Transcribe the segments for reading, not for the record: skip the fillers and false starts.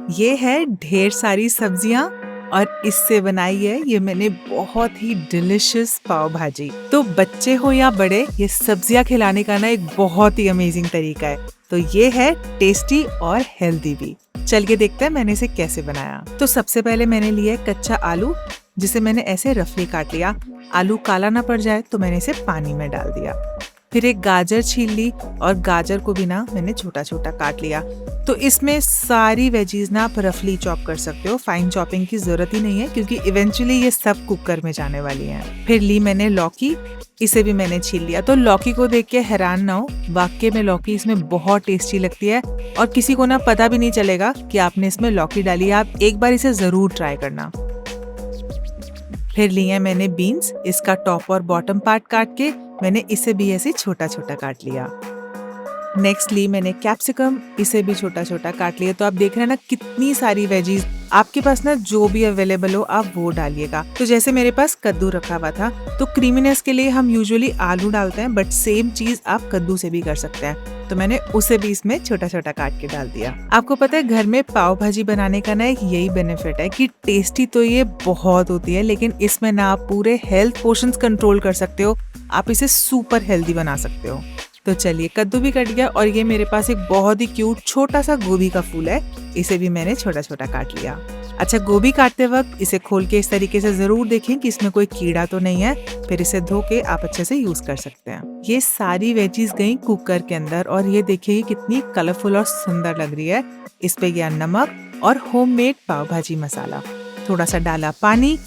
ये है ढेर सारी सब्जियां और इससे बनाई है ये मैंने बहुत ही डिलिशियस पाव भाजी। तो बच्चे हो या बड़े, ये सब्जियां खिलाने का ना एक बहुत ही अमेजिंग तरीका है। तो ये है टेस्टी और हेल्दी भी। चल के देखते हैं मैंने इसे कैसे बनाया। तो सबसे पहले मैंने लिया कच्चा आलू, जिसे मैंने ऐसे रफली काट लिया। आलू काला ना पड़ जाए तो मैंने इसे पानी में डाल दिया। फिर एक गाजर छील ली और गाजर को भी ना मैंने छोटा छोटा काट लिया। तो इसमें सारी वेजीज ना आप रफली चॉप कर सकते हो, फाइन चॉपिंग की जरूरत ही नहीं है क्योंकि इवेंचुअली ये सब कुकर में जाने वाली हैं। फिर ली मैंने लौकी, इसे भी मैंने छील लिया। तो लौकी को देख के हैरान ना हो, वाकई में लौकी इसमें बहुत टेस्टी लगती है और किसी को ना पता भी नहीं चलेगा कि आपने इसमें लौकी डाली है। आप एक बार इसे जरूर ट्राई करना। फिर लिए मैंने बीन्स, इसका टॉप और बॉटम पार्ट काट के मैंने इसे भी ऐसे छोटा छोटा काट लिया। नेक्स्ट ली मैंने कैप्सिकम, इसे भी छोटा छोटा काट लिया। तो आप देख रहे हैं ना कितनी सारी वेजीज, आपके पास ना जो भी अवेलेबल हो आप वो डालिएगा। तो जैसे मेरे पास कद्दू रखा हुआ था, तो क्रीमीनेस के लिए हम यूजुअली आलू डालते हैं, बट सेम चीज आप कद्दू से भी कर सकते हैं। तो मैंने उसे भी इसमें छोटा छोटा काट के डाल दिया। आपको पता है घर में पाव भाजी बनाने का ना एक यही बेनिफिट है कि टेस्टी तो ये बहुत होती है, लेकिन इसमें ना आप पूरे हेल्थ पोर्शंस कंट्रोल कर सकते हो। आप इसे सुपर हेल्दी बना सकते हो। तो चलिए कद्दू भी कट गया और ये मेरे पास एक बहुत ही क्यूट छोटा सा गोभी का फूल है, इसे भी मैंने छोटा छोटा काट लिया। अच्छा, गोभी काटते वक्त इसे खोल के इस तरीके से जरूर देखें कि इसमें कोई कीड़ा तो नहीं है, फिर इसे धो के आप अच्छे से यूज कर सकते हैं। ये सारी वेजीज गई कुकर के अंदर और ये देखिए कितनी कलरफुल और सुंदर लग रही है। इस पे गया नमक और होममेड पाव भाजी मसाला, थोड़ा सा डाला पानी।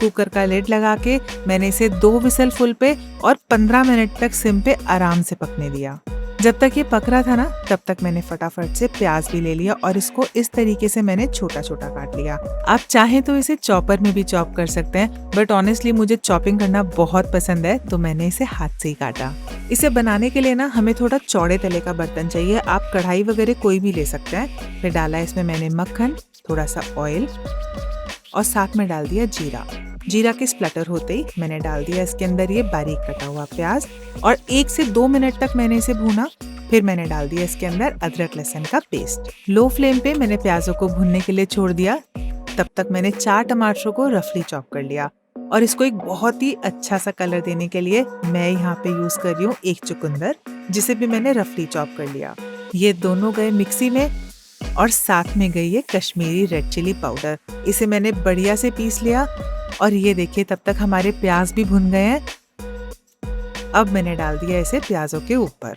कुकर का लिड लगा के मैंने इसे 2 विसल फुल पे और 15 मिनट तक सिम पे आराम से पकने दिया। जब तक ये पक रहा था ना, तब तक मैंने फटाफट से प्याज भी ले लिया और इसको इस तरीके से मैंने छोटा छोटा काट लिया। आप चाहें तो इसे चॉपर में भी चॉप कर सकते हैं, बट ऑनेस्टली मुझे चॉपिंग करना बहुत पसंद है, तो मैंने इसे हाथ से ही काटा। इसे बनाने के लिए ना हमें थोड़ा चौड़े तले का बर्तन चाहिए। आप कढ़ाई वगैरह कोई भी ले सकते हैं। फिर डाला इसमें मैंने मक्खन, थोड़ा सा ऑयल और साथ में डाल दिया जीरा। जीरा के स्प्लटर होते ही मैंने डाल दिया इसके अंदर ये बारीक कटा हुआ प्याज और 1 से 2 मिनट तक मैंने इसे भूना। फिर मैंने डाल दिया इसके अंदर अदरक लहसुन का पेस्ट। लो फ्लेम पे मैंने प्याजों को भुनने के लिए छोड़ दिया। तब तक मैंने 4 टमाटरों को रफली चॉप कर लिया और इसको एक बहुत ही अच्छा सा कलर देने के लिए मैं यहाँ पे यूज कर रही हूँ 1 चुकंदर, जिसे भी मैंने रफली चॉप कर लिया। ये दोनों गए मिक्सी में और साथ में गई है कश्मीरी रेड चिली पाउडर, इसे मैंने बढ़िया से पीस लिया। और ये देखिए तब तक हमारे प्याज भी भुन गए हैं। अब मैंने डाल दिया इसे प्याजों के ऊपर।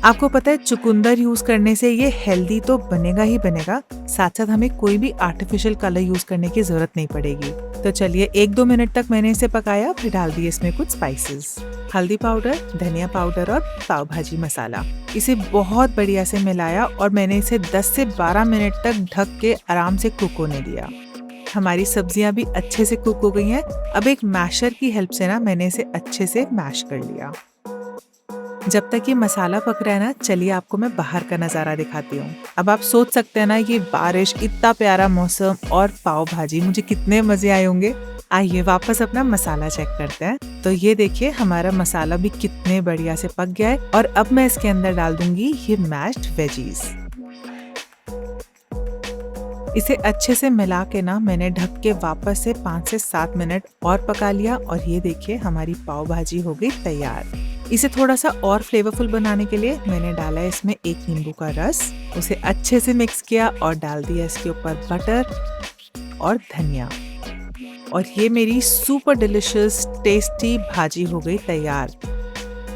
आपको पता है चुकंदर यूज करने से ये हेल्दी तो बनेगा ही बनेगा, साथ साथ हमें कोई भी आर्टिफिशियल कलर यूज करने की जरूरत नहीं पड़ेगी। तो चलिए 1-2 मिनट तक मैंने इसे पकाया। फिर डाल दिए इसमें कुछ स्पाइसेस, हल्दी पाउडर, धनिया पाउडर और पाव भाजी मसाला। इसे बहुत बढ़िया से मिलाया और मैंने इसे 10 से 12 मिनट तक ढक के आराम से कुक होने दिया। हमारी सब्जियां भी अच्छे से कुक हो गई हैं। अब एक मैशर की हेल्प से ना मैंने इसे अच्छे से मैश कर लिया। जब तक ये मसाला पक रहा है ना, चलिए आपको मैं बाहर का नजारा दिखाती हूँ। अब आप सोच सकते हैं ना, ये बारिश, इतना प्यारा मौसम और पाव भाजी, मुझे कितने मजे आए होंगे। आइए वापस अपना मसाला चेक करते हैं। तो ये देखिए हमारा मसाला भी कितने बढ़िया से पक गया है और अब मैं इसके अंदर डाल दूंगी ये मैश्ड वेजीज। इसे अच्छे से मिला के ना मैंने ढक के वापस से 5 से 7 मिनट और पका लिया और ये देखिए हमारी पाव भाजी हो गई तैयार। इसे थोड़ा सा और फ्लेवरफुल बनाने के लिए मैंने डाला इसमें 1 नींबू का रस, उसे अच्छे से मिक्स किया और डाल दिया इसके ऊपर बटर और धनिया। और ये मेरी सुपर डिलिशियस टेस्टी भाजी हो गई तैयार।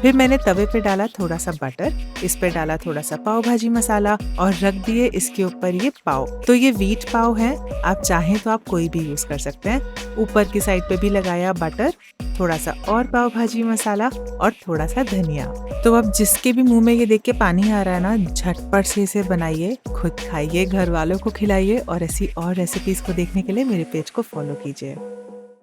फिर मैंने तवे पे डाला थोड़ा सा बटर, इस पे डाला थोड़ा सा पाव भाजी मसाला और रख दिए इसके ऊपर ये पाव। तो ये व्हीट पाव है, आप चाहें तो आप कोई भी यूज कर सकते हैं। ऊपर की साइड पे भी लगाया बटर, थोड़ा सा और पाव भाजी मसाला और थोड़ा सा धनिया। तो अब जिसके भी मुंह में ये देख के पानी आ रहा है ना, झटपट से इसे बनाइए, खुद खाइए, घर वालों को खिलाइए और ऐसी और रेसिपीज को देखने के लिए मेरे पेज को फॉलो कीजिए।